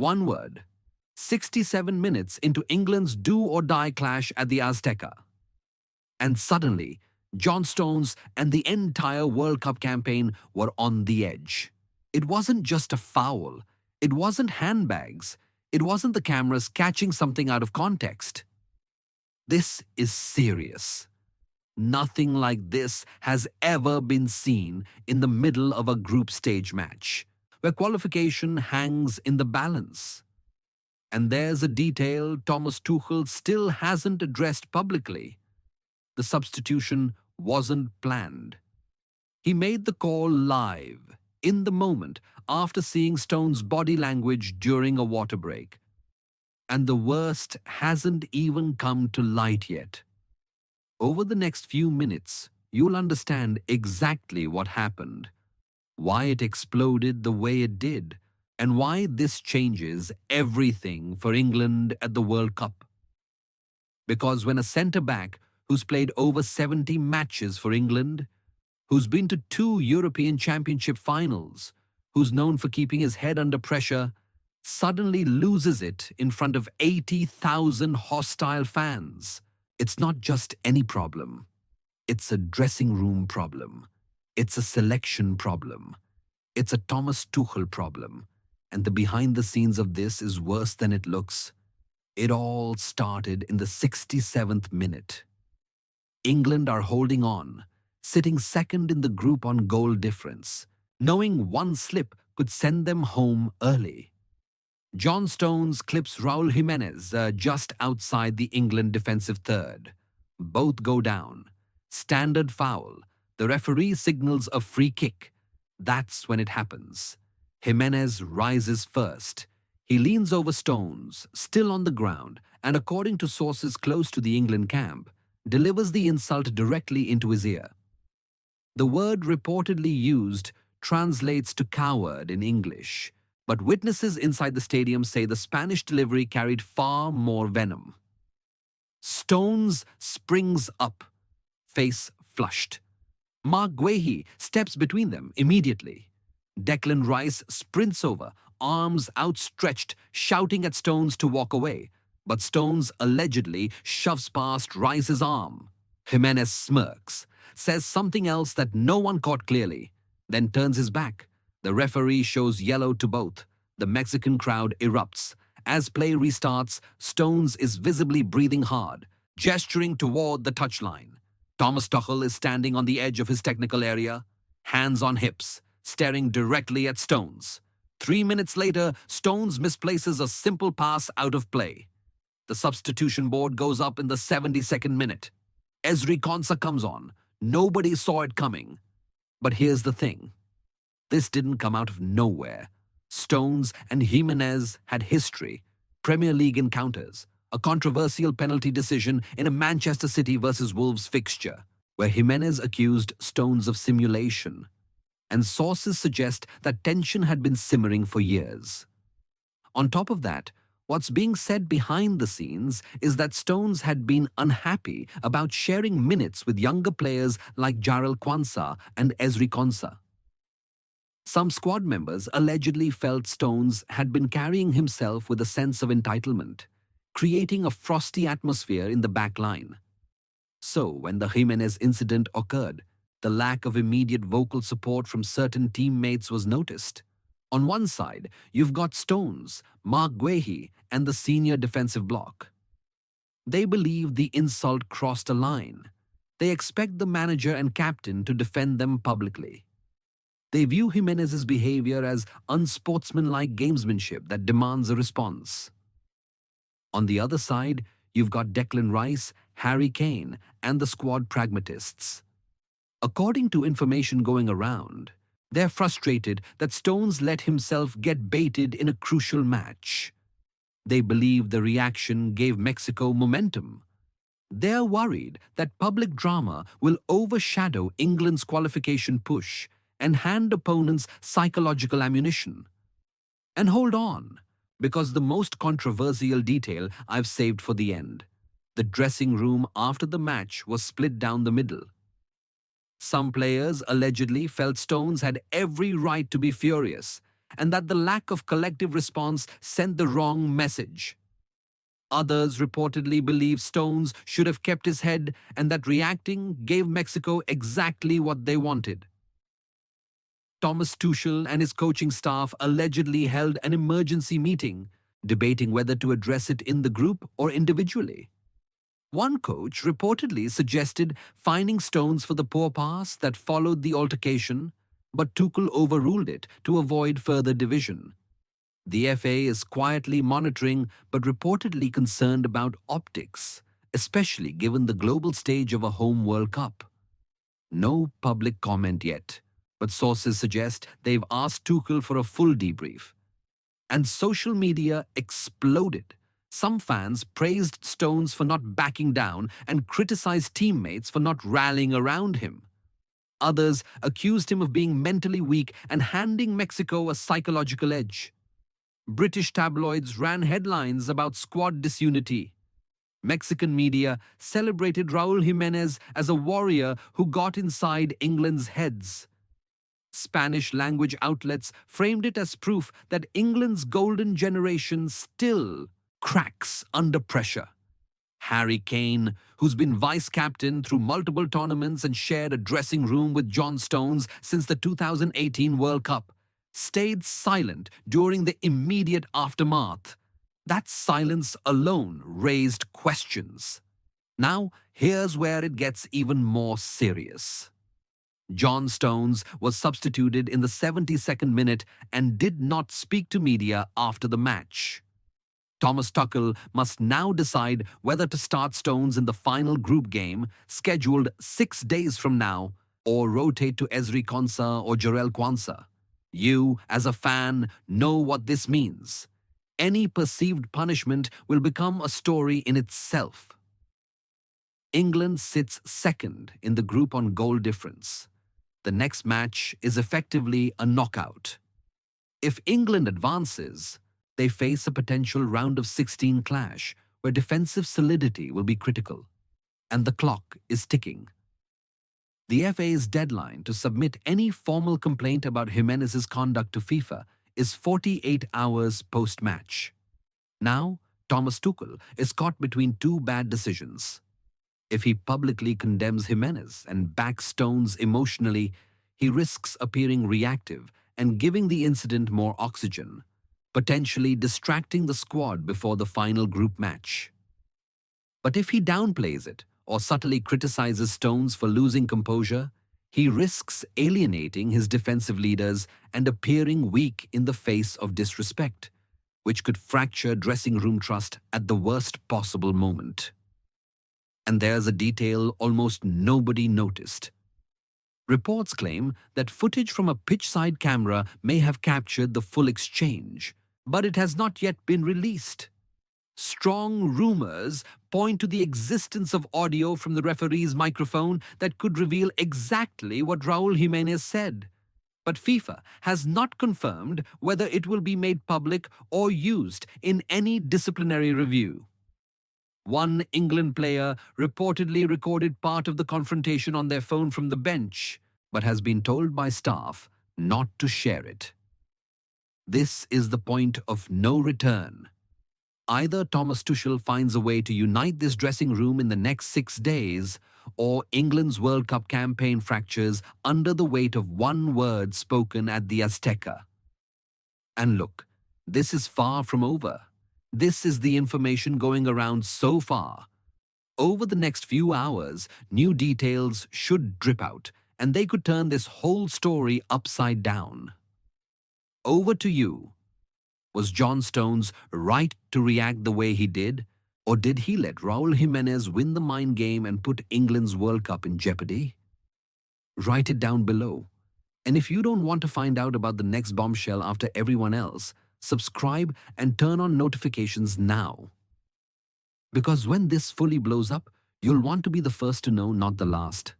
One word. 67 minutes into England's do-or-die clash at the Azteca. And suddenly, John Stones and the entire World Cup campaign were on the edge. It wasn't just a foul. It wasn't handbags. It wasn't the cameras catching something out of context. This is serious. Nothing like this has ever been seen in the middle of a group stage match, where qualification hangs in the balance. And there's a detail Thomas Tuchel still hasn't addressed publicly. The substitution wasn't planned. He made the call live, in the moment, after seeing Stones' body language during a water break. And the worst hasn't even come to light yet. Over the next few minutes, you'll understand exactly what happened, why it exploded the way it did, and why this changes everything for England at the World Cup. Because when a centre-back who's played over 70 matches for England, who's been to 2 European Championship finals, who's known for keeping his head under pressure, suddenly loses it in front of 80,000 hostile fans, it's not just any problem. It's a dressing room problem. It's a selection problem. It's a Thomas Tuchel problem. And the behind the scenes of this is worse than it looks. It all started in the 67th minute. England are holding on, sitting second in the group on goal difference, knowing one slip could send them home early. John Stones clips Raul Jimenez just outside the England defensive third. Both go down. Standard foul. The referee signals a free kick. That's when it happens. Jimenez rises first. He leans over Stones, still on the ground, and according to sources close to the England camp, delivers the insult directly into his ear. The word reportedly used translates to coward in English, but witnesses inside the stadium say the Spanish delivery carried far more venom. Stones springs up, face flushed. Mark Guehi steps between them immediately. Declan Rice sprints over, arms outstretched, shouting at Stones to walk away, but Stones allegedly shoves past Rice's arm. Jimenez smirks, says something else that no one caught clearly, then turns his back. The referee shows yellow to both. The Mexican crowd erupts. As play restarts, Stones is visibly breathing hard, gesturing toward the touchline. Thomas Tuchel is standing on the edge of his technical area, hands on hips, staring directly at Stones. 3 minutes later, Stones misplaces a simple pass out of play. The substitution board goes up in the 72nd minute. Ezri Konsa comes on. Nobody saw it coming. But here's the thing. This didn't come out of nowhere. Stones and Jimenez had history, Premier League encounters, a controversial penalty decision in a Manchester City versus Wolves fixture, where Jimenez accused Stones of simulation, and sources suggest that tension had been simmering for years. On top of that, what's being said behind the scenes is that Stones had been unhappy about sharing minutes with younger players like Jarell Quansah and Ezri Konsa. Some squad members allegedly felt Stones had been carrying himself with a sense of entitlement, creating a frosty atmosphere in the back line. So, when the Jimenez incident occurred, the lack of immediate vocal support from certain teammates was noticed. On one side, you've got Stones, Mark Guehi, and the senior defensive bloc. They believe the insult crossed a line. They expect the manager and captain to defend them publicly. They view Jimenez's behavior as unsportsmanlike gamesmanship that demands a response. On the other side, you've got Declan Rice, Harry Kane, and the squad pragmatists. According to information going around, they're frustrated that Stones let himself get baited in a crucial match. They believe the reaction gave Mexico momentum. They're worried that public drama will overshadow England's qualification push and hand opponents psychological ammunition. And hold on, because the most controversial detail I've saved for the end. The dressing room after the match was split down the middle. Some players allegedly felt Stones had every right to be furious, and that the lack of collective response sent the wrong message. Others reportedly believe Stones should have kept his head and that reacting gave Mexico exactly what they wanted. Thomas Tuchel and his coaching staff allegedly held an emergency meeting, debating whether to address it in the group or individually. One coach reportedly suggested fining Stones for the poor pass that followed the altercation, but Tuchel overruled it to avoid further division. The FA is quietly monitoring but reportedly concerned about optics, especially given the global stage of a home World Cup. No public comment yet, but sources suggest they've asked Tuchel for a full debrief. And social media exploded. Some fans praised Stones for not backing down and criticized teammates for not rallying around him. Others accused him of being mentally weak and handing Mexico a psychological edge. British tabloids ran headlines about squad disunity. Mexican media celebrated Raul Jimenez as a warrior who got inside England's heads. Spanish-language outlets framed it as proof that England's golden generation still cracks under pressure. Harry Kane, who's been vice-captain through multiple tournaments and shared a dressing room with John Stones since the 2018 World Cup, stayed silent during the immediate aftermath. That silence alone raised questions. Now, here's where it gets even more serious. John Stones was substituted in the 72nd minute and did not speak to media after the match. Thomas Tuchel must now decide whether to start Stones in the final group game, scheduled 6 days from now, or rotate to Ezri Konsa or Jarell Quansah. You, as a fan, know what this means. Any perceived punishment will become a story in itself. England sits second in the group on goal difference. The next match is effectively a knockout. If England advances, they face a potential round of 16 clash where defensive solidity will be critical, and the clock is ticking. The FA's deadline to submit any formal complaint about Jimenez's conduct to FIFA is 48 hours post-match. Now, Thomas Tuchel is caught between two bad decisions. If he publicly condemns Jimenez and backs Stones emotionally, he risks appearing reactive and giving the incident more oxygen, potentially distracting the squad before the final group match. But if he downplays it or subtly criticizes Stones for losing composure, he risks alienating his defensive leaders and appearing weak in the face of disrespect, which could fracture dressing room trust at the worst possible moment. And there's a detail almost nobody noticed. Reports claim that footage from a pitchside camera may have captured the full exchange, but it has not yet been released. Strong rumors point to the existence of audio from the referee's microphone that could reveal exactly what Raul Jimenez said. But FIFA has not confirmed whether it will be made public or used in any disciplinary review. One England player reportedly recorded part of the confrontation on their phone from the bench, but has been told by staff not to share it. This is the point of no return. Either Thomas Tuchel finds a way to unite this dressing room in the next 6 days, or England's World Cup campaign fractures under the weight of one word spoken at the Azteca. And look, this is far from over. This is the information going around so far. Over the next few hours, new details should drip out, and they could turn this whole story upside down. Over to you. Was John Stones right to react the way he did, or did he let Raul Jimenez win the mind game and put England's World Cup in jeopardy? Write it down below. And if you don't want to find out about the next bombshell after everyone else, subscribe and turn on notifications now. Because when this fully blows up, you'll want to be the first to know, not the last.